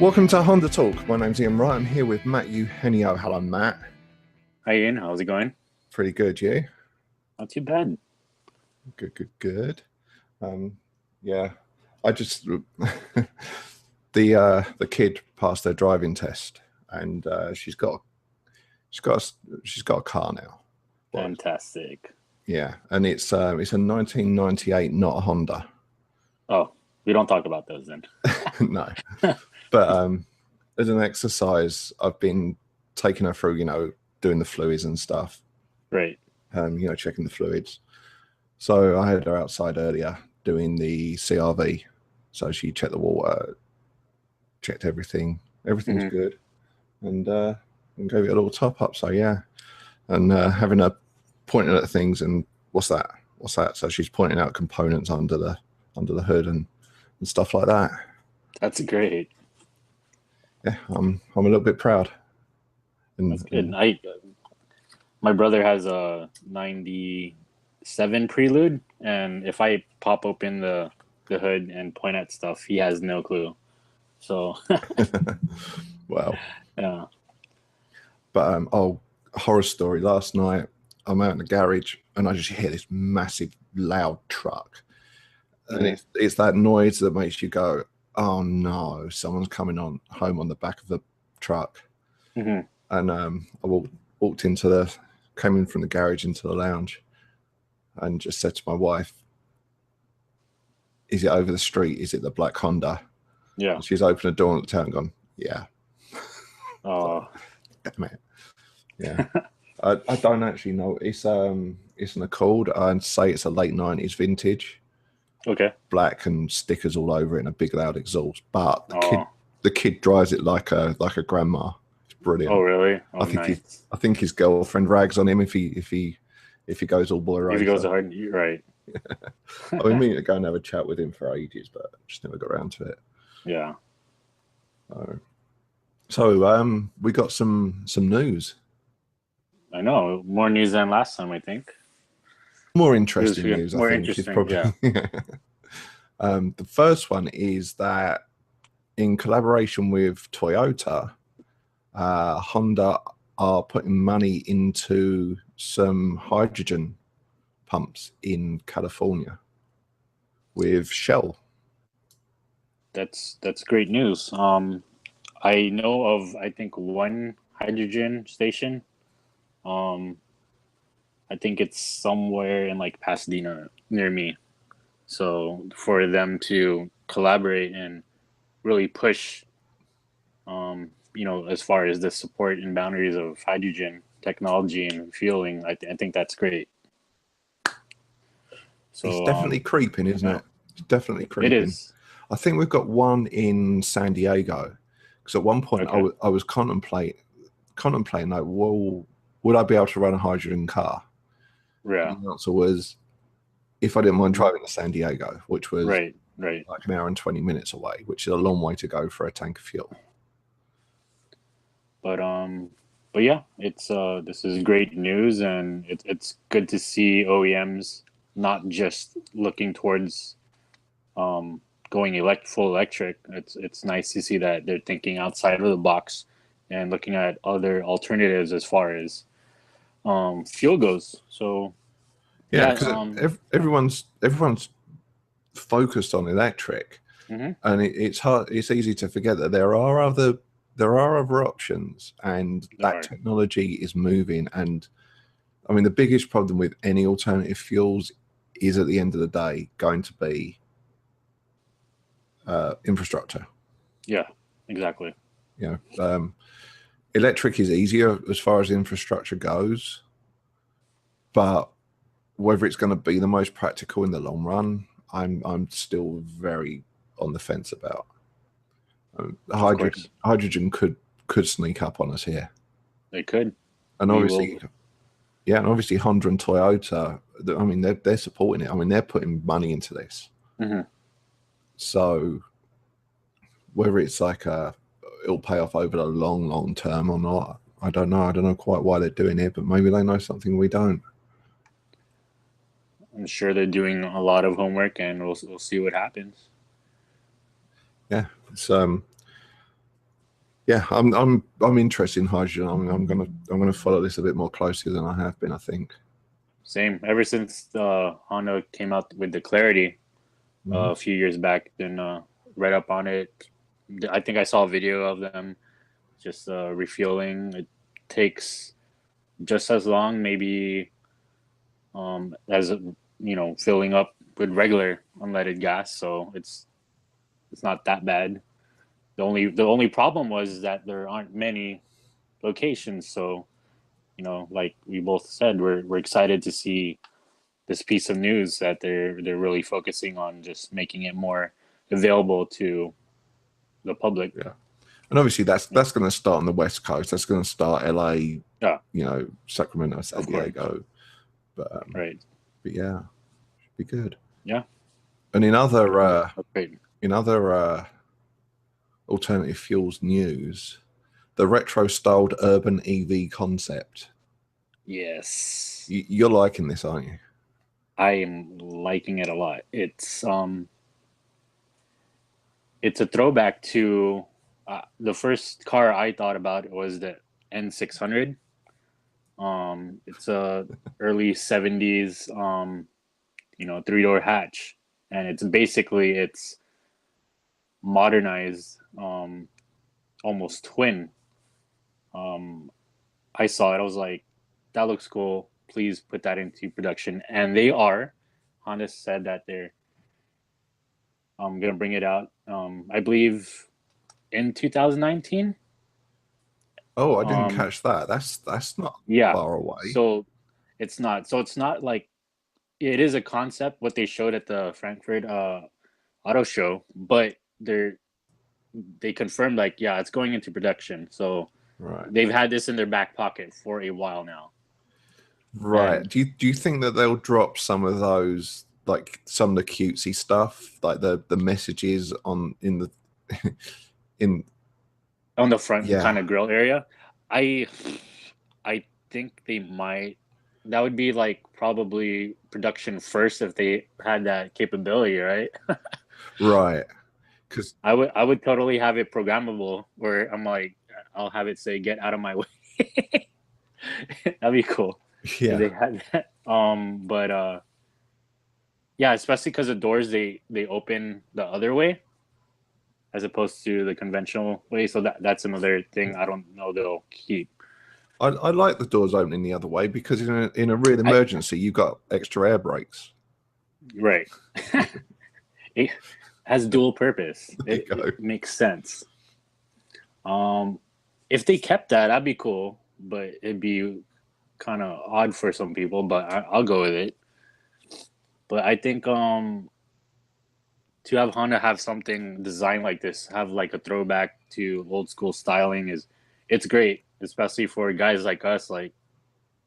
Welcome to Honda Talk. My name's Ian Wright. I'm here with Matt Eugenio. Hello, Matt. Hi Ian, how's it going? Pretty good, you? Not too bad. Good. Yeah, I just the kid passed her driving test, and she's got a car now. Fantastic. Yeah, and it's a 1998, not a Honda. Oh, we don't talk about those then. No, but as an exercise, I've been taking her through, doing the fluids and stuff. Right. Checking the fluids. So I had her outside earlier doing the CRV. So she checked the water, checked everything. Everything's good, and gave it a little top up. So yeah, and having her pointing at things and what's that? So she's pointing out components under the hood and stuff like that. That's great. Yeah, I'm a little bit proud. That's good. My brother has a 97 Prelude, and if I pop open the hood and point at stuff, he has no clue. So Wow. yeah. But horror story. Last night I'm out in the garage and I just hear this massive loud truck. And it's that noise that makes you go, oh no, someone's coming home on the back of the truck. And I came in from the garage into the lounge and just said to my wife, is it over the street? Is it the black Honda? Yeah. And she's opened the door and looked out and gone, yeah. Oh. Damn it. Yeah. I don't actually know. It's an Accord. I'd say it's a late 90s vintage. Okay. Black and stickers all over it and a big loud exhaust. But the kid drives it like a grandma. It's brilliant. Oh really? Oh, I think his girlfriend rags on him if he goes all boy racer. If he goes hard, you're right. I've been meaning to go and have a chat with him for ages, but just never got around to it. Yeah. So we got some news. I know. More news than last time, I think. More interesting news, more I think. Interesting, probably, yeah. The first one is that in collaboration with Toyota, Honda are putting money into some hydrogen pumps in California with Shell. That's great news. I know of, I think, one hydrogen station. I think it's somewhere in like Pasadena near me. So for them to collaborate and really push, as far as the support and boundaries of hydrogen technology and fueling, I think that's great. So it's definitely creeping, isn't it? It's definitely creeping. It is. I think we've got one in San Diego. Because at one point I was contemplating like, well, would I be able to run a hydrogen car? Yeah. And the answer was, if I didn't mind driving to San Diego, which was right. like an hour and 20 minutes away, which is a long way to go for a tank of fuel. But yeah, it's this is great news, and it's good to see OEMs not just looking towards going full electric. It's nice to see that they're thinking outside of the box and looking at other alternatives as far as fuel goes. So yeah, because everyone's focused on electric, and it's hard. It's easy to forget that there are other options, and that technology is moving. And I mean, the biggest problem with any alternative fuels is, at the end of the day, going to be infrastructure. Yeah, exactly. Electric is easier as far as infrastructure goes, but whether it's going to be the most practical in the long run, I'm still very on the fence about. Hydrogen could sneak up on us here. They could, and obviously, and obviously Honda and Toyota. I mean, they're supporting it. I mean, they're putting money into this. So whether it's like it'll pay off over the long term or not, I don't know. I don't know quite why they're doing it, but maybe they know something we don't. I'm sure they're doing a lot of homework, and we'll see what happens. Yeah, it's Yeah, I'm interested in hydrogen. I'm gonna follow this a bit more closely than I have been, I think. Same. Ever since Honda came out with the Clarity Hmm. a few years back, then read up on it. I think I saw a video of them just refueling. It takes just as long, maybe as filling up with regular unleaded gas. So it's not that bad. The only problem was that there aren't many locations. So like we both said, we're excited to see this piece of news that they're really focusing on just making it more available to the public. Yeah, and obviously that's going to start on the West Coast. That's going to start LA, Yeah, Sacramento, San of course. Diego. But Right. yeah, should be good. Yeah. And That's great. in other alternative fuels news, the retro styled urban EV concept. Yes. You're liking this, aren't you? I am liking it a lot. It's a throwback to the first car I thought about was the N600. It's a early 70s 3-door hatch, and it's modernized, almost twin. Um, I saw it. I was like, that looks cool. Please put that into production. And they are. Honda said that they're gonna bring it out. I believe in 2019. Oh, I didn't Um, catch that. That's not yeah. far away. So it's not. So it's not like it is a concept what they showed at the Frankfurt auto show, but they confirmed like yeah, it's going into production. So Right. they've had this in their back pocket for a while now. Right. And Do you think that they'll drop some of those, like some of the cutesy stuff, like the messages on in the in on the front yeah. kind of grill area, I I think they might. That would be like probably production first if they had that capability, right? Right. Because I would totally have it programmable where I'm like I'll have it say get out of my way. That'd be cool if yeah. they had that. But yeah, especially because the doors they open the other way as opposed to the conventional way. So that's another thing I don't know they'll keep. I like the doors opening the other way because in a real I emergency you've got extra air brakes. right. It has dual purpose. There you It go. makes sense. Um, if they kept that, that'd be cool, but it'd be kind of odd for some people. But I'll go with it. But I think to have Honda have something designed like this, have like a throwback to old school styling it's great, especially for guys like us. Like,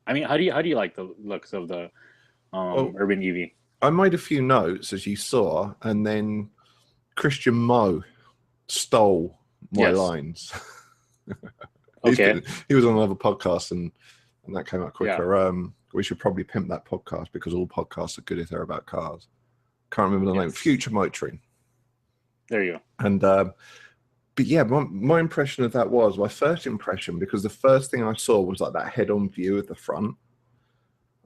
I mean, how do you like the looks of the Well, urban EV? I made a few notes as you saw, and then Christian Moe stole my Yes. lines. Okay. He was on another podcast and that came out Yeah. quicker. We should probably pimp that podcast because all podcasts are good if they're about cars. Can't remember the name. Yes. Future Motoring. There you go. And but yeah, my impression of that was my first impression because the first thing I saw was like that head-on view of the front,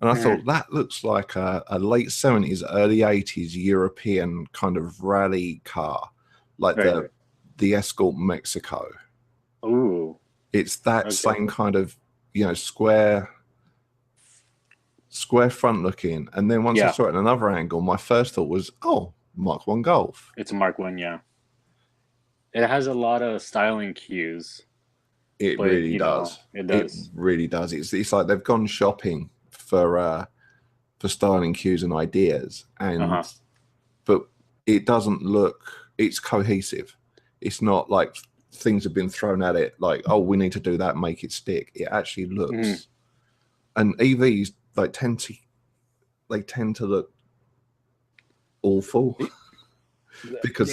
and I thought that looks like a late 70s, early 80s European kind of rally car, like Right. the Escort Mexico. Ooh. It's that Okay. same kind of square front looking, and then once I Yeah. saw it in another angle, my first thought was, oh, Mark 1 Golf. It's a Mark One. Yeah. It has a lot of styling cues, It but really does. it It does. really does. It's like they've gone shopping for styling cues and ideas, Uh-huh. but it doesn't look. It's cohesive. It's not like things have been thrown at it like, oh, we need to do that, make it stick. It actually looks. And EVs tend to look awful because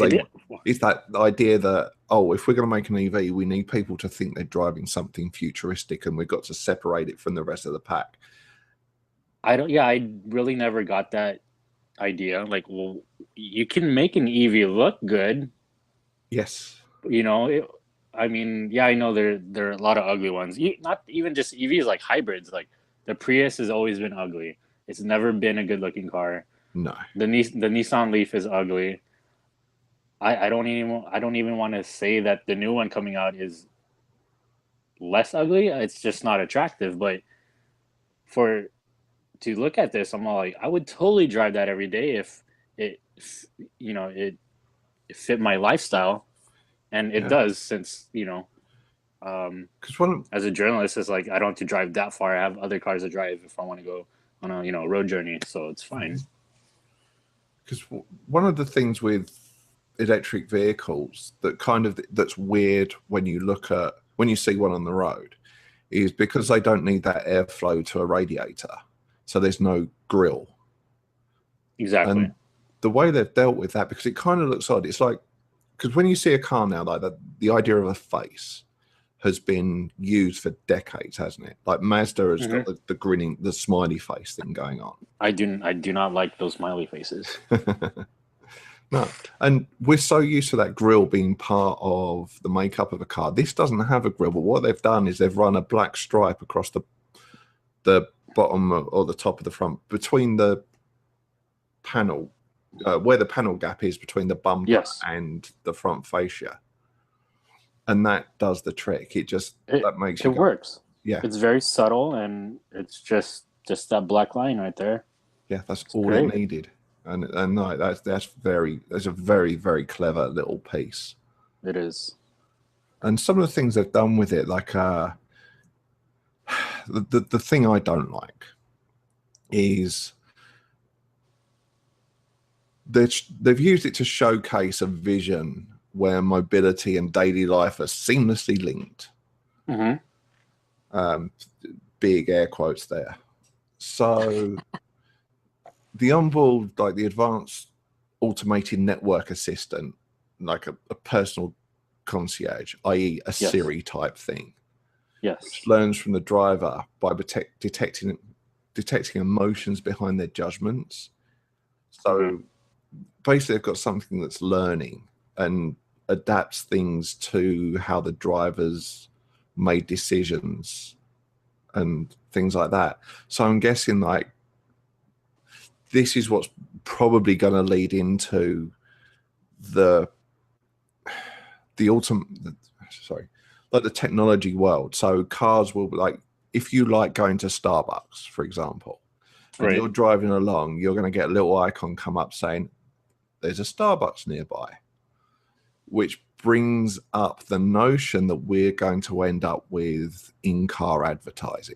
it's that idea that, oh, if we're going to make an EV, we need people to think they're driving something futuristic, and we've got to separate it from the rest of the pack. I really never got that idea. Like, well, you can make an EV look good. Yes. You know, I mean, yeah, I know there are a lot of ugly ones. Not even just EVs, like hybrids. Like the Prius has always been ugly. It's never been a good looking car. No. The Nissan Leaf is ugly. I don't even want to say that the new one coming out is less ugly. It's just not attractive. But for to look at this, I'm all like, I would totally drive that every day if it, it fit my lifestyle, and it Yeah. does since Because one as a journalist, it's like I don't have to drive that far. I have other cars to drive if I want to go on a road journey, so it's fine. because one of the things with electric vehicles that that's weird when you see one on the road is because they don't need that airflow to a radiator, so there's no grill. Exactly. And the way they've dealt with that, because it kind of looks odd, it's like, because when you see a car now like that, the idea of a face has been used for decades, hasn't it? Like Mazda has got the grinning, the smiley face thing going on. I do not like those smiley faces. No, and we're so used to that grille being part of the makeup of a car. This doesn't have a grille, but what they've done is they've run a black stripe across the bottom or the top of the front between the panel, where the panel gap is between the bumper Yes. and the front fascia, and that does the trick. That makes it you go, works. yeah, It's very subtle, and it's just that black line right there. yeah, that's It's all it great. needed. And no, that's a very, very clever little piece. It is. And some of the things they've done with it, like the thing I don't like is they've used it to showcase a vision where mobility and daily life are seamlessly linked. Big air quotes there. So the onboard, like the advanced automated network assistant, like a personal concierge, i.e. a Siri type thing, which Yes. learns from the driver by detecting emotions behind their judgments. So basically, they've got something that's learning and adapts things to how the drivers made decisions and things like that. So I'm guessing like this is what's probably going to lead into the like the technology world. So cars will be like, if you like going to Starbucks, for example, and you're driving along, you're going to get a little icon come up saying there's a Starbucks nearby, which brings up the notion that we're going to end up with in-car advertising,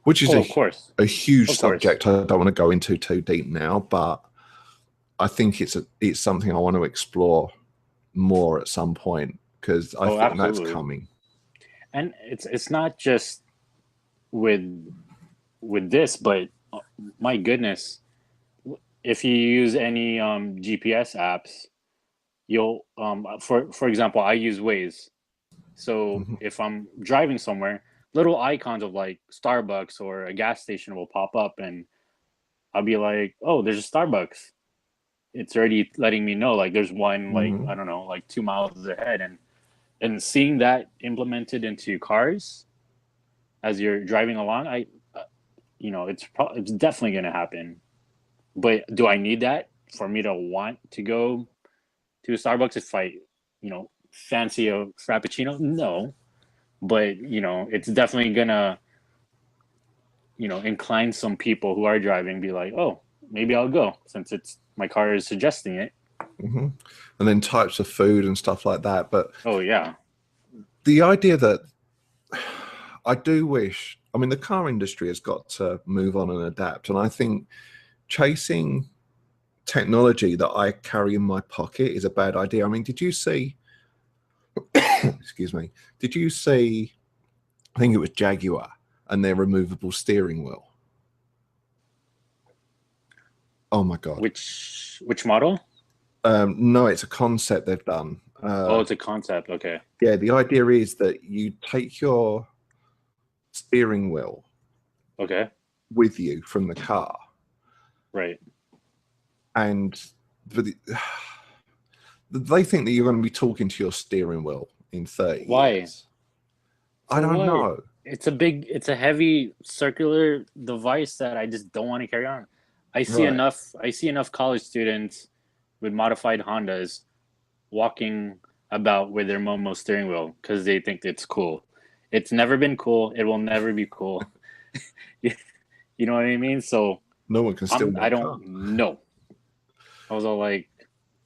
which is of course. a huge Of course. subject I don't want to go into too deep now, but I think it's something I want to explore more at some point, because I think absolutely. that's coming. And it's not just with this, but my goodness, if you use any GPS apps, you'll for example, I use Waze. So if I'm driving somewhere, little icons of like Starbucks or a gas station will pop up, and I'll be like, "Oh, there's a Starbucks." It's already letting me know like there's one like I don't know like 2 miles ahead, and seeing that implemented into cars as you're driving along, it's definitely going to happen. But do I need that for me to want to go to a Starbucks if I, fancy a frappuccino? No, but it's definitely gonna, incline some people who are driving, be like, oh, maybe I'll go since it's my car is suggesting it. And then types of food and stuff like that. But oh yeah, the idea that I do wish, I mean, the car industry has got to move on and adapt. And I think chasing technology that I carry in my pocket is a bad idea. I mean, did you see, excuse me, did you see, I think it was Jaguar and their removable steering wheel? Oh my God. Which model? No, it's a concept they've done. It's a concept. Okay. Yeah, the idea is that you take your steering wheel with you from the car. Right. And They think that you're going to be talking to your steering wheel in 30 Why? years. I For don't what? know. It's a heavy circular device that I just don't want to carry on. Right. I see enough college students with modified Hondas walking about with their Momo steering wheel because they think it's cool. It's never been cool. It will never be cool. You know what I mean? So No one can steal my I car. don't know. I was all like,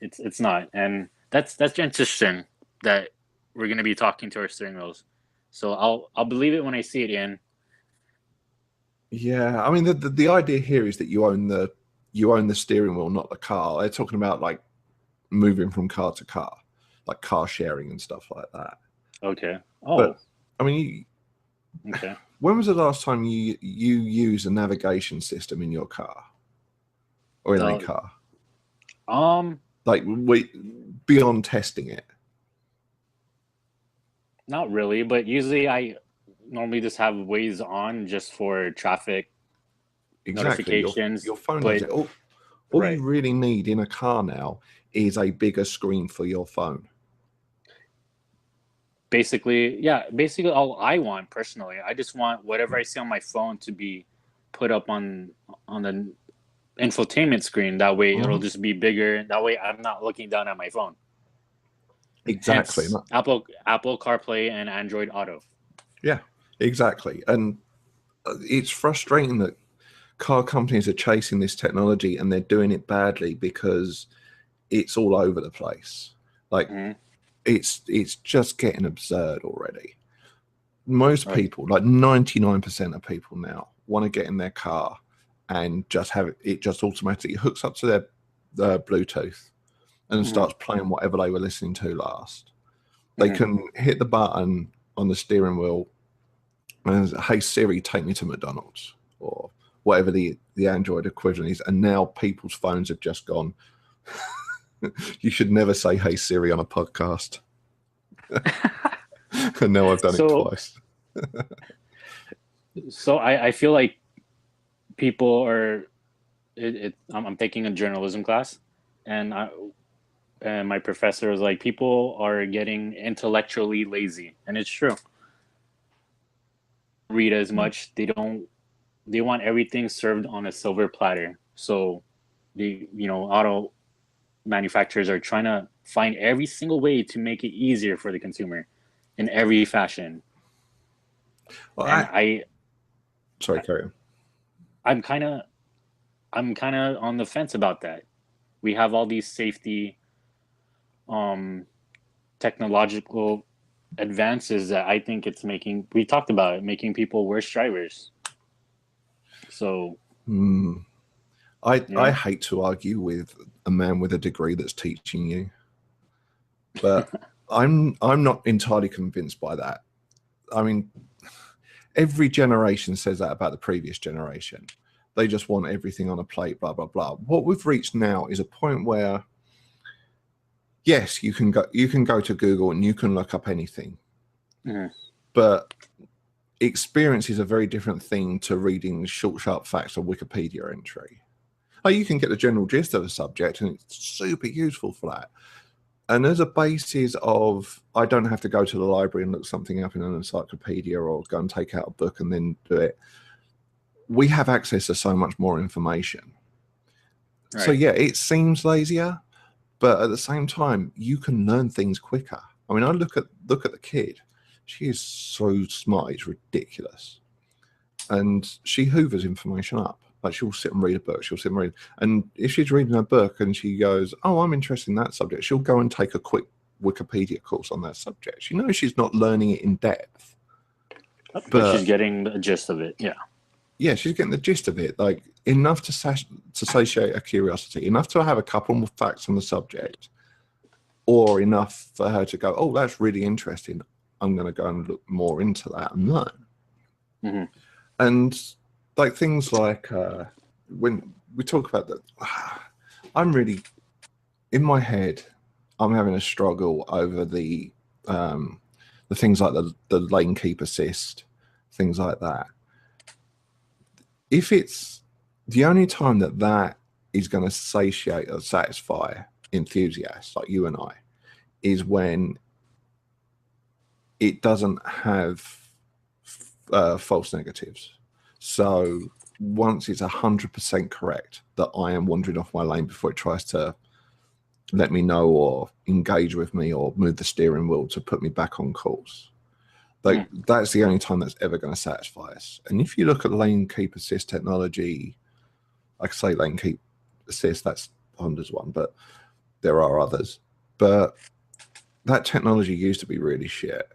it's not, and that's interesting that we're gonna be talking to our steering wheels. So I'll believe it when I see it in. Yeah, I mean the idea here is that you own the steering wheel, not the car. They're talking about like moving from car to car, like car sharing and stuff like that. Okay. Oh, But I mean, okay. when was the last time you use a navigation system in your car or in a The car? um, Like beyond testing it. Not really, but usually I normally just have Waze on just for traffic Exactly. notifications. Your phone does But it. All right, you really need in a car now is a bigger screen for your phone. basically, yeah, basically all I want personally, I just want whatever I see on my phone to be put up on the infotainment screen. That way it'll Mhm. just be bigger. That way I'm not looking down at my phone. Exactly. Hence Apple CarPlay and Android Auto. Yeah, exactly. And it's frustrating that car companies are chasing this technology and they're doing it badly because it's all over the place. Like Hmm. it's just getting absurd already. Most Right. people, like 99% of people now, want to get in their car and just have it just automatically hooks up to their Bluetooth and Hmm. starts playing whatever they were listening to last. They Hmm. can hit the button on the steering wheel and hey Siri, take me to McDonald's or whatever the Android equivalent is. And now people's phones have just gone. You should never say hey Siri on a podcast. And now I've done it So twice. I feel like people are I'm taking a journalism class, and my professor was like, people are getting intellectually lazy, and it's true. Read as much. They want everything served on a silver platter. So auto manufacturers are trying to find every single way to make it easier for the consumer in every fashion. Well, And sorry, carry on. I'm kind of I'm kind of on the fence about that. We have all these safety um technological advances that I think it's making, we talked about it, making people worse drivers. So, Hmm. I you I know, hate to argue with a man with a degree that's teaching you, but I'm not entirely convinced by that. I mean, every generation says that about the previous generation. They just want everything on a plate, blah blah blah. What we've reached now is a point where yes, you can go to Google and you can look up anything, mhm. but experience is a very different thing to reading short, sharp facts or Wikipedia entry. Oh, you can get the general gist of a subject, and it's super useful for that. And as a basis of, I don't have to go to the library and look something up in an encyclopedia or go and take out a book and then do it. We have access to so much more information. So Right. yeah, it seems lazier, but at the same time, you can learn things quicker. I mean, I look at the kid. She is so smart; it's ridiculous. And she hoovers information up. Like she'll sit and read a book. She'll sit and read. And if she's reading a book and she goes, "Oh, I'm interested in that subject," she'll go and take a quick Wikipedia course on that subject. She knows she's not learning it in depth, But she's but getting the gist of it. Yeah. yeah, she's getting the gist of it. Like enough to satiate her curiosity, enough to have a couple more facts on the subject, or enough for her to go, "Oh, that's really interesting. I'm going to go and look more into that and learn." Hmm. And like things like when we talk about that, I'm really in my head. I'm having a struggle over the things like the lane keep assist, things like that. If it's the only time that is going to satiate or satisfy enthusiasts like you and I is when it doesn't have false negatives. So once it's 100% correct that I am wandering off my lane before it tries to let me know or engage with me or move the steering wheel to put me back on course, like that's the only time that's ever going to satisfy us. And if you look at lane keep assist technology, like I say, lane keep assist, that's Honda's one, but there are others. But that technology used to be really shit.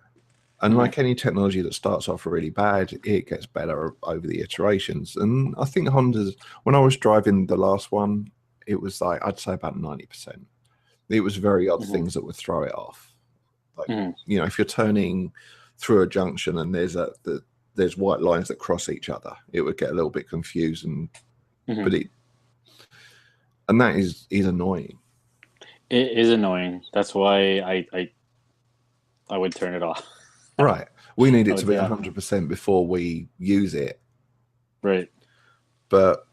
And like any technology that starts off really bad, it gets better over the iterations. And I think Honda's, when I was driving the last one, it was like, I'd say about 90%. It was very odd things that would throw it off. Like, you know, if you're turning through a junction and there's white lines that cross each other, it would get a little bit confused. And that is annoying. It is annoying. That's why I would turn it off. Right. We need it to be 100% before we use it. Right. But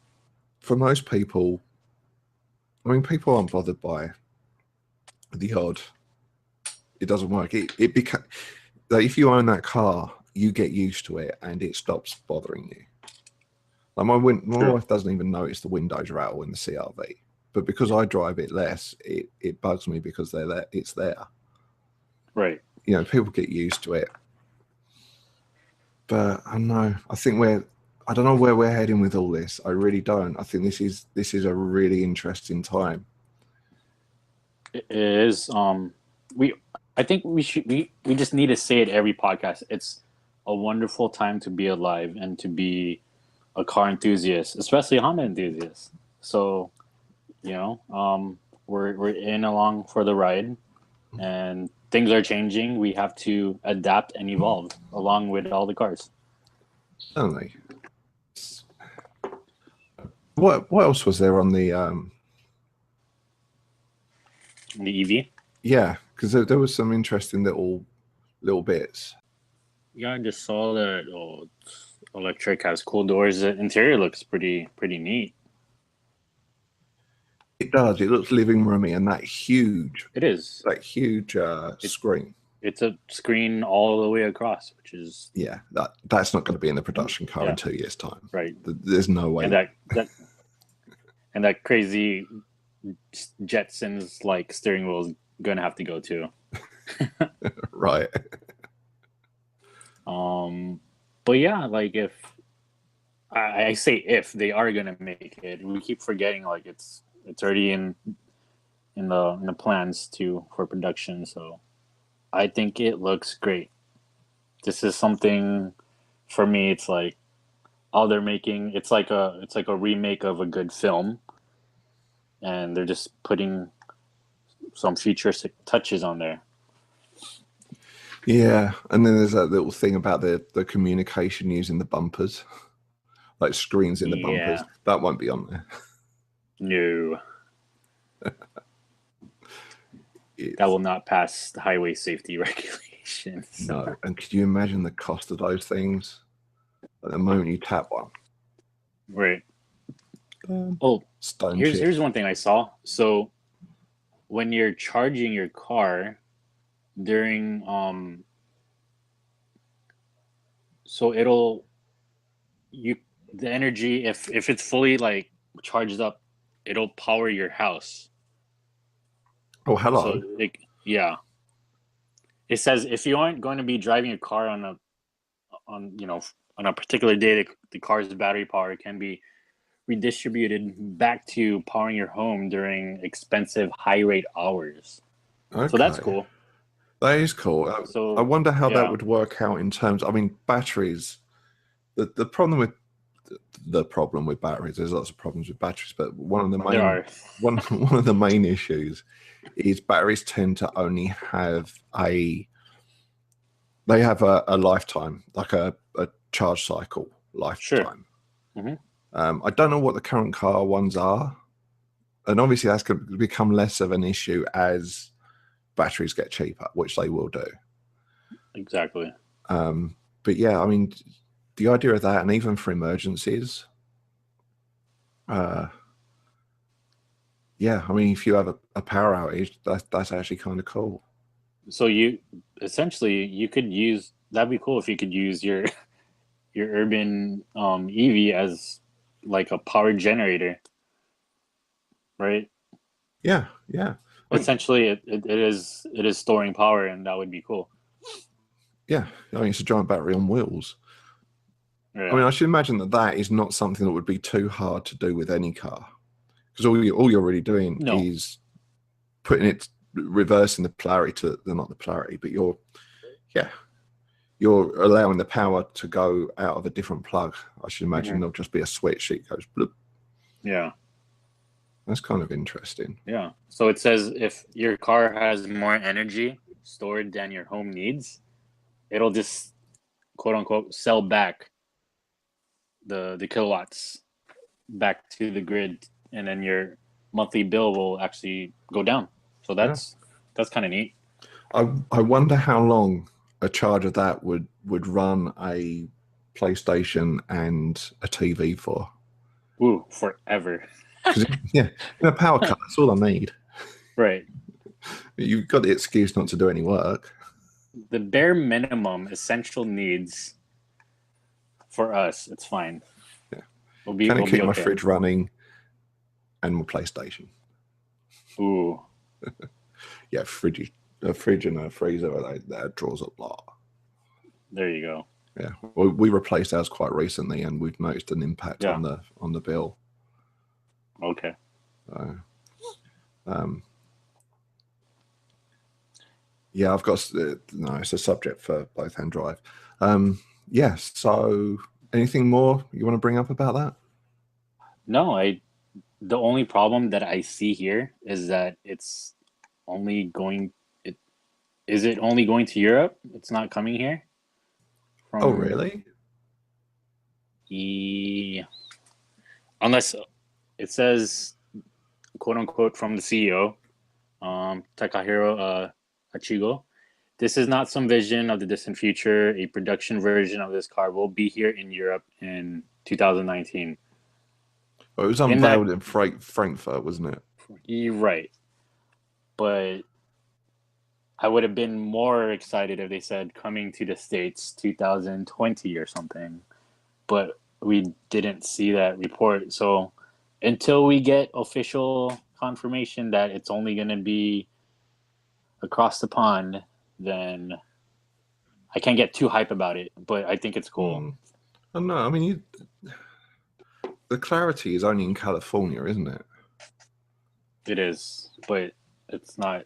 for most people, I mean, people aren't bothered by the odd. It doesn't work. It becomes like if you own that car, you get used to it and it stops bothering you. Like my wife doesn't even notice the windows rattle in the CRV, but because I drive it less, it bugs me because they're there. It's there. Right. You know, people get used to it. But I don't know. I think I don't know where we're heading with all this. I really don't. I think this is a really interesting time. It is. I think we just need to say it every podcast. It's a wonderful time to be alive and to be a car enthusiast, especially a Honda enthusiast. So, you know, we're in along for the ride, and things are changing. We have to adapt and evolve along with all the cars. Certainly. What else was there on the EV? Yeah, because there was some interesting little bits. Yeah, I just saw that electric has cool doors. The interior looks pretty neat. It does. It looks living roomy, and that huge. It is. That huge screen. It's a screen all the way across, which is that's not going to be in the production car in 2 years' time. Right. There's no way. And that crazy Jetsons like steering wheel is going to have to go too. Right. But yeah, like if I say if they are going to make it, we keep forgetting like it's already in the plans for production. So I think it looks great. This is something for me. It's like all they're making. It's like a remake of a good film, and they're just putting some futuristic touches on there. Yeah, and then there's that little thing about the communication using the bumpers, like screens in the bumpers. That won't be on there. No. That will not pass the highway safety regulations. No, and could you imagine the cost of those things at the moment you tap one? Right. Here's one thing I saw. So when you're charging your car during so the energy if it's fully like charged up, it'll power your house. Oh, hello. So it says if you aren't going to be driving a car on a particular day, the car's battery power can be redistributed back to powering your home during expensive high rate hours. Okay. So that's cool. That is cool. I wonder how that would work out in terms. I mean, batteries. The problem with batteries. There's lots of problems with batteries, but one of the main issues is batteries tend to only have a lifetime, like a charge cycle lifetime. Sure. Mm-hmm. I don't know what the current car ones are, and obviously that's going to become less of an issue as batteries get cheaper, which they will do. Exactly. But yeah, I mean, the idea of that, and even for emergencies, yeah, I mean, if you have a power outage, that's actually kind of cool. So you essentially you could use that'd be cool if you could use your urban EV as like a power generator, right? Yeah, yeah. I mean, Essentially, it is storing power, and that would be cool. yeah. I mean, it's a giant battery on wheels. I Yeah. mean, I should imagine that that is not something that would be too hard to do with any car, because all you're really doing No. is putting it, reversing the polarity to not the polarity, but yeah, you're allowing the power to go out of a different plug. I should imagine Hmm. there'll just be a switch that goes bloop. Yeah. That's kind of interesting. Yeah. So it says if your car has more energy stored than your home needs, it'll just quote unquote sell back the kilowatts back to the grid, and then your monthly bill will actually go down. So Yeah. that's kind of neat. I wonder how long a charge of that would run a PlayStation and a TV for. Ooh, forever. Because yeah, in a power cut, that's all I need. Right. You've got the excuse not to do any work. The bare minimum essential needs for us, it's fine. Yeah. We'll Can it be keep my okay. fridge running and my PlayStation? Ooh, Yeah, a fridge and a freezer that draws a lot. there you go. Yeah, we replaced ours quite recently, and we've noticed an impact Yeah. on the bill. Okay. Um, yeah, I've got no. It's a subject for both hand drive. Yeah. So, anything more you want to bring up about that? No, the only problem that I see here is that it's only going it is it only going to Europe? It's not coming here Oh, from really? unless it says quote unquote from the CEO, Takahiro Hachigo. This is not some vision of the distant future. A production version of this car will be here in Europe in 2019. Well, it was In that, unveiled in Frankfurt, wasn't it? you're right, but I would have been more excited if they said coming to the States 2020 or something. But we didn't see that report. So until we get official confirmation that it's only going to be across the pond, then I can't get too hype about it. But I think it's cool. I don't know. I mean, the clarity is only in California, isn't it? It is, but it's not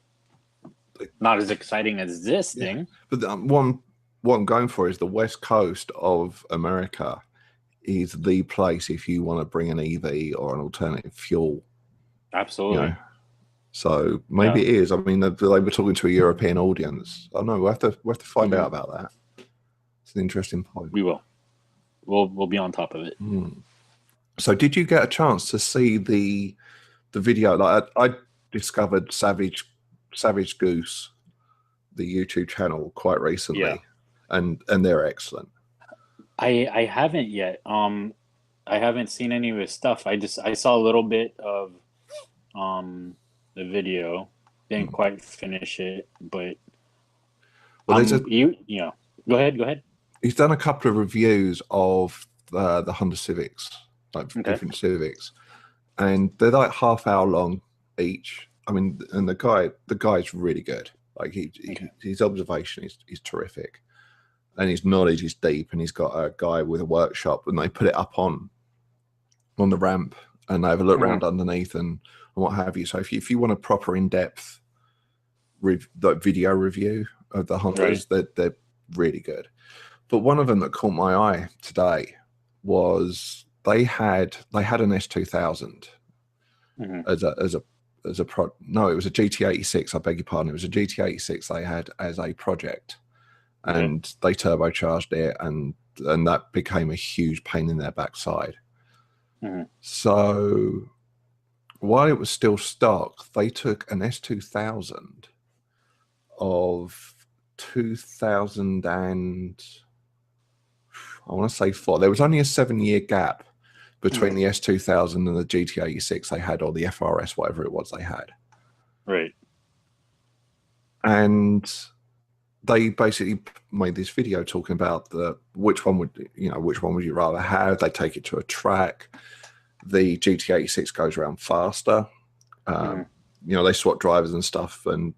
as exciting as this thing. But what I'm going for is the West Coast of America is the place if you want to bring an EV or an alternative fuel. Absolutely. So maybe it is. I mean, they were talking to a European audience. I don't know. We have to find out about that. It's an interesting point. We will. We'll be on top of it. So, did you get a chance to see the video? Like, I discovered Savage Goose, the YouTube channel, quite recently, and they're excellent. I haven't yet. I haven't seen any of his stuff. I saw a little bit of the video. Didn't quite finish it, but Well, Go ahead. He's done a couple of reviews of the Honda Civics, like different Civics, and they're like half-hour long each. I mean, and the guy's really good. Like his observation is terrific, and his knowledge is deep. And he's got a guy with a workshop, and they put it up on the ramp, and they have a look around underneath and what have you. So if you want a proper in-depth video review of the Hondas, they're really good. But one of them that caught my eye today was they had an S2000 as a no, it was a GT86. I beg your pardon. It was a GT86 they had as a project, and they turbocharged it, and that became a huge pain in their backside. So while it was still stock, they took an S2000 of 2000 and I want to say 4. There was only a 7-year gap between the S2000 and the GT86 they had, or the FRS, whatever it was they had. Right. And they basically made this video talking about which one would you rather have. They take it to a track. The GT86 goes around faster. They swap drivers and stuff, and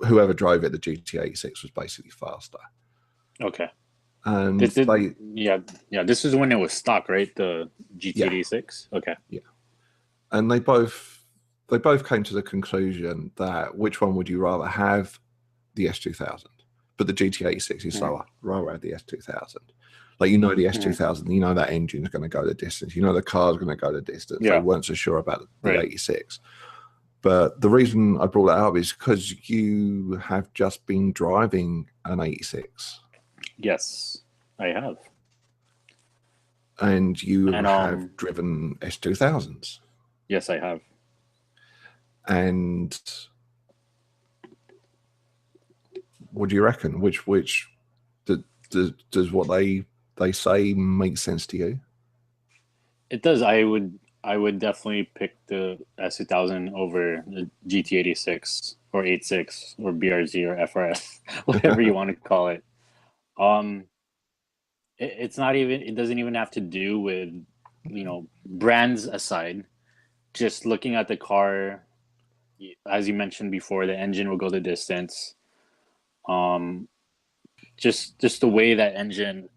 whoever drove it, the GT86 was basically faster. Okay. And this is when it was stock, right? The GT86. Yeah. Okay. Yeah. And they both came to the conclusion that which one would you rather have? The S2000. But the GT86 is slower. Rather have the S2000. Like, the S2000, you know that engine is going to go the distance. You know the car's going to go the distance. Yeah. They weren't so sure about the 86. But the reason I brought that up is because you have just been driving an 86. Yes, I have. And you have driven S2000s. Yes, I have. And what do you reckon? Which does what they say make sense to you? It does. I would definitely pick the S2000 over the GT86 or 86 or BRZ or FRS, whatever you want to call it. It's not even. It doesn't even have to do with, brands aside. Just looking at the car, as you mentioned before, the engine will go the distance. Just the way that engine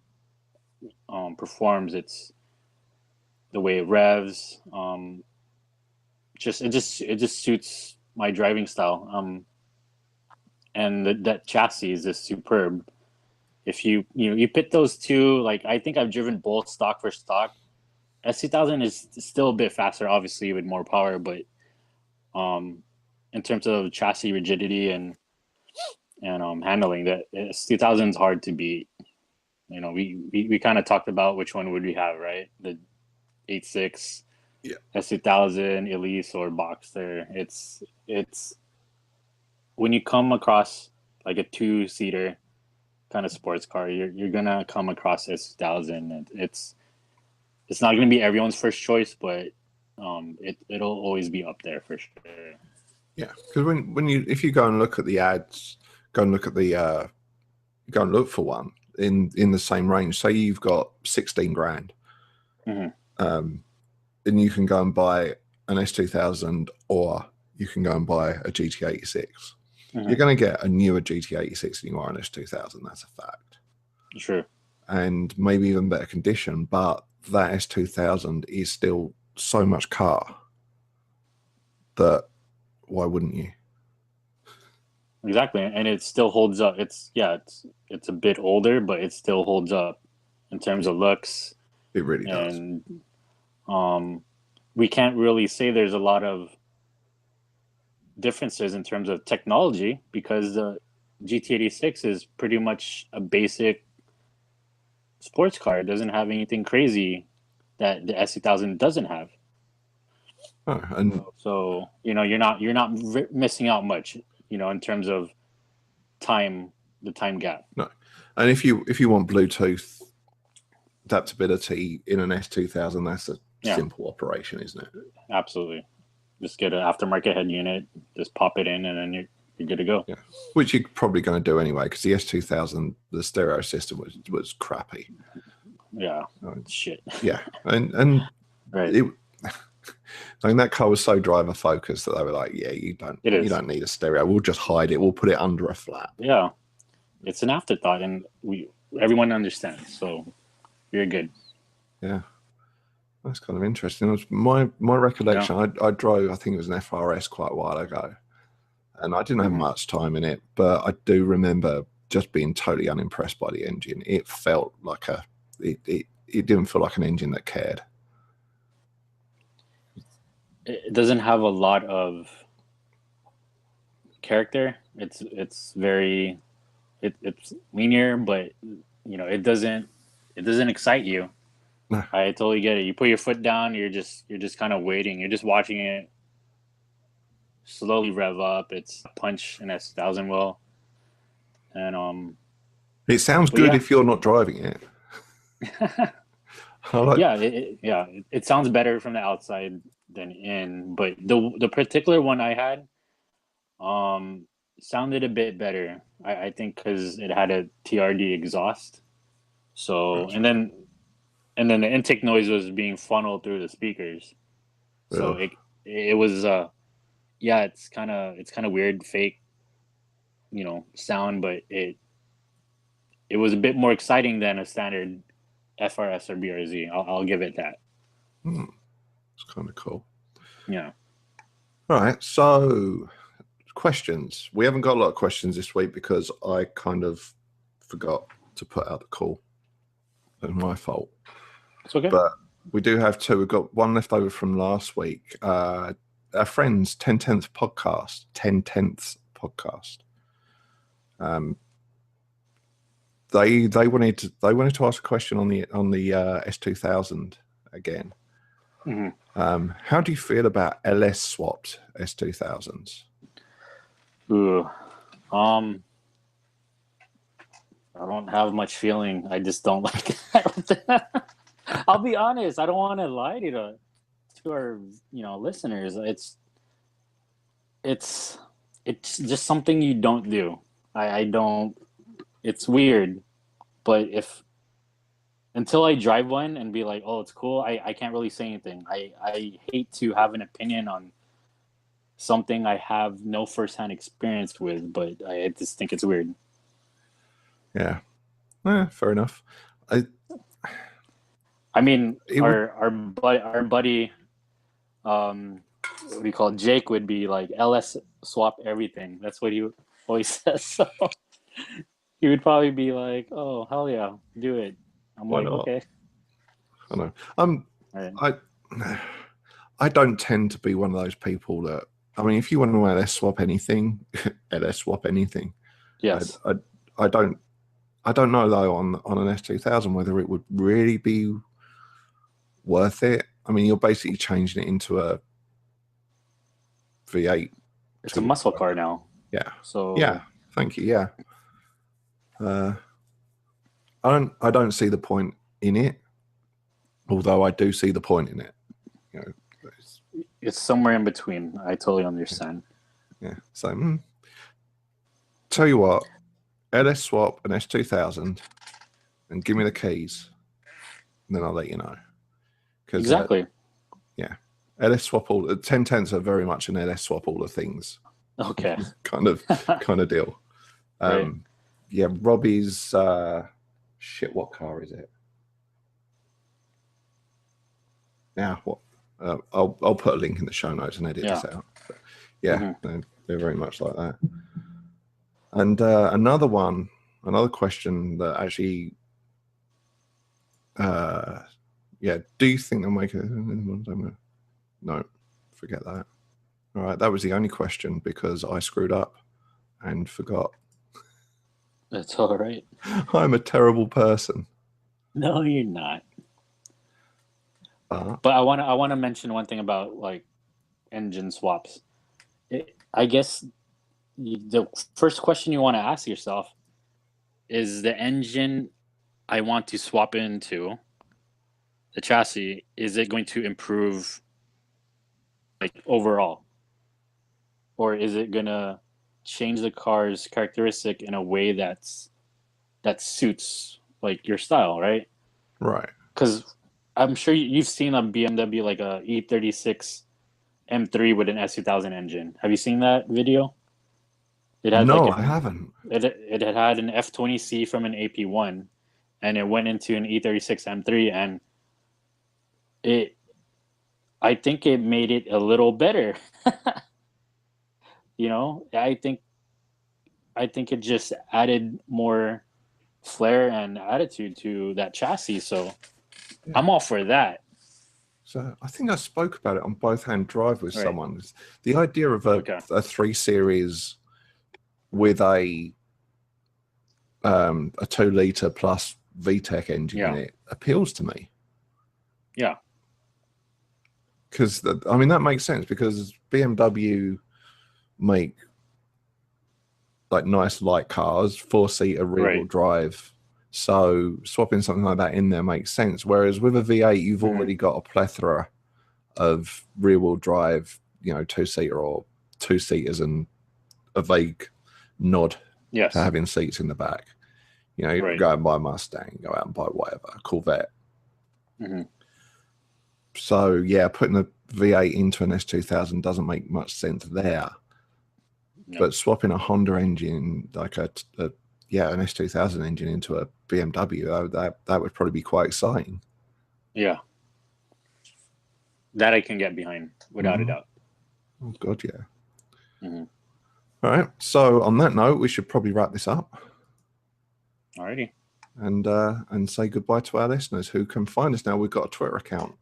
performs, it's the way it revs. It just suits my driving style. And that chassis is just superb. If you pit those two, like, I think I've driven both stock for stock. S2000 is still a bit faster, obviously, with more power, but in terms of chassis rigidity and handling, that S2000 is hard to beat. We kind of talked about which one would we have, right? The 86, S2000, Elise, or Boxster. It's when you come across like a 2-seater kind of sports car, you're gonna come across S2000. It's not gonna be everyone's first choice, but it'll always be up there for sure. Yeah, because if you go and look at the ads, go and look for one in the same range. Say you've got 16 grand, and you can go and buy an S2000, or you can go and buy a GT86. You're going to get a newer GT86 than you are an S2000. That's a fact. Sure. And maybe even better condition, but that S2000 is still so much car that why wouldn't you? Exactly, and it still holds up. It's a bit older, but it still holds up in terms of looks. It really does. And we can't really say there's a lot of differences in terms of technology, because the GT86 is pretty much a basic sports car. It doesn't have anything crazy that the S2000 doesn't have. Oh, and so you're not missing out much, in terms of the time gap. No, and if you want Bluetooth adaptability in an S2000, that's a simple operation, isn't it? Absolutely. Just get an aftermarket head unit, just pop it in, and then you're good to go. Yeah, which you're probably going to do anyway, because the S2000, the stereo system was crappy. Yeah, shit. Yeah, and right. I mean, that car was so driver focused that they were like, "Yeah, you don't need a stereo. We'll just hide it. We'll put it under a flap." Yeah, it's an afterthought, and everyone understands. So you're good. Yeah. That's kind of interesting. It was my recollection. I drove, I think it was an FRS quite a while ago, and I didn't have much time in it, but I do remember just being totally unimpressed by the engine. It felt like it didn't feel like an engine that cared. It doesn't have a lot of character. It's very it's linear, but it doesn't excite you. I totally get it. You put your foot down, you're just kind of waiting. You're just watching it slowly rev up. It's punch an S2000 will. And it sounds good if you're not driving it. I like. Yeah, it sounds better from the outside than in, but the particular one I had um sounded a bit better. I think because it had a TRD exhaust. So and then the intake noise was being funneled through the speakers. So Ugh. it was yeah, it's kind of weird, fake, sound, but it was a bit more exciting than a standard FRS or BRZ. I'll give it that. It's kind of cool. Yeah. All right, so questions. We haven't got a lot of questions this week because I kind of forgot to put out the call. It's my fault. It's okay. But we do have two. We've got one left over from last week. Our friends, 10/10th podcast. 10/10th podcast. They wanted to ask a question on the S2000 again. How do you feel about LS swapped S2000s? Ooh. I don't have much feeling. I just don't like it. I'll be honest. I don't want to lie to our listeners. It's just something you don't do. I don't. It's weird, but until I drive one and be like, oh, it's cool, I can't really say anything. I hate to have an opinion on something I have no firsthand experience with, but I just think it's weird. Yeah, fair enough. I mean, our buddy, what do you call it? Jake would be like, LS swap everything. That's what he always says. So he would probably be like, oh, hell yeah, do it. I'm Why like, not? okay. I know. Right. I don't tend to be one of those people that. I mean, if you want to LS swap anything, LS swap anything. Yes. I don't know though on an S2000 whether it would really be worth it. I mean, you're basically changing it into a V8. It's a muscle car now. Yeah. So yeah, thank you. Yeah. I don't see the point in it, although I do see the point in it. It's somewhere in between. I totally understand. Yeah. So, tell you what, LS swap an S2000 and give me the keys, and then I'll let you know. Exactly. Yeah. LS swap all 10/10s are very much an LS swap all the things. Okay. kind of deal. Right. Yeah, Robbie's shit, what car is it? Yeah, what? I'll put a link in the show notes and edit this out. But yeah, they're very much like that. And another question that actually, do you think they'll make it? No, forget that. All right, that was the only question because I screwed up and forgot. That's all right. I'm a terrible person. No, you're not. But I want to mention one thing about like engine swaps. I guess the first question you want to ask yourself is the engine I want to swap into the chassis, is it going to improve like overall? Or is it going to change the car's characteristic in a way that suits like your style, right? Right. Because I'm sure you've seen a BMW like a E36 M3 with an S2000 engine. Have you seen that video? It had I haven't. It had an F20C from an AP1, and it went into an E36 M3, and I think it made it a little better. I think it just added more flair and attitude to that chassis. So yeah. I'm all for that. So I think I spoke about it on Both Hand Drive with someone. The idea of a 3 Series with a 2-liter plus VTEC engine in it appeals to me. Yeah. Because that makes sense because BMW make like nice light cars, 4-seater rear-wheel drive So swapping something like that in there makes sense. Whereas with a V8, you've Mhm. already got a plethora of rear-wheel drive, you know, two-seater or two-seaters, and a vague nod Yes. to having seats in the back. You know, you Right. go and buy a Mustang, go out and buy whatever, a Corvette. Hmm. So yeah, putting a V8 into an S2000 doesn't make much sense there. No. But swapping a Honda engine, like an S2000 engine into a BMW, that would probably be quite exciting. Yeah. That I can get behind, without a doubt. Oh God, yeah. Mm-hmm. All right. So on that note, we should probably wrap this up. Alrighty. And say goodbye to our listeners who can find us now. We've got a Twitter account.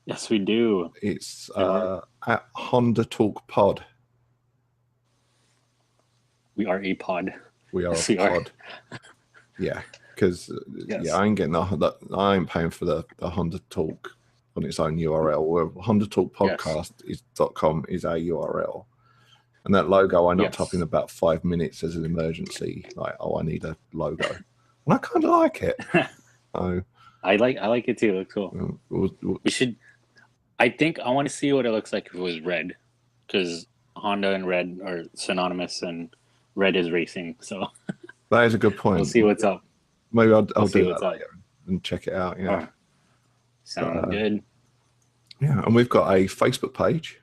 Yes, we do. It's at Honda Talk Pod. We are a pod. We are Yes, a we are. pod. Yeah, because Yes. yeah, I ain't getting I ain't paying for the Honda Talk on its own URL. Where Honda Talk Podcast .com is our URL. And that logo I knocked up in about 5 minutes as an emergency. Like, oh, I need a logo, and I kind of like it. So, I like it too. It looks cool. We should. I think I want to see what it looks like if it was red, because Honda and red are synonymous, and red is racing. So that is a good point. we'll see what's up. Maybe I'll do that later and check it out. Yeah, sounds good. Yeah, and we've got a Facebook page,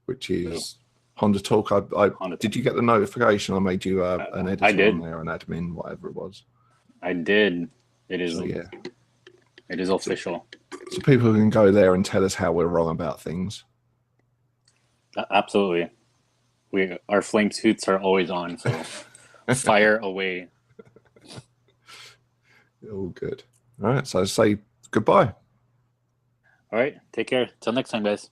which is Honda Talk. Did you get the notification? I made you an editor on there, an admin, whatever it was. I did. It is. So, yeah. It is official. So people can go there and tell us how we're wrong about things. Absolutely. Our flame suits are always on, so fire away. All good. All right, so say goodbye. All right, take care. Till next time, guys.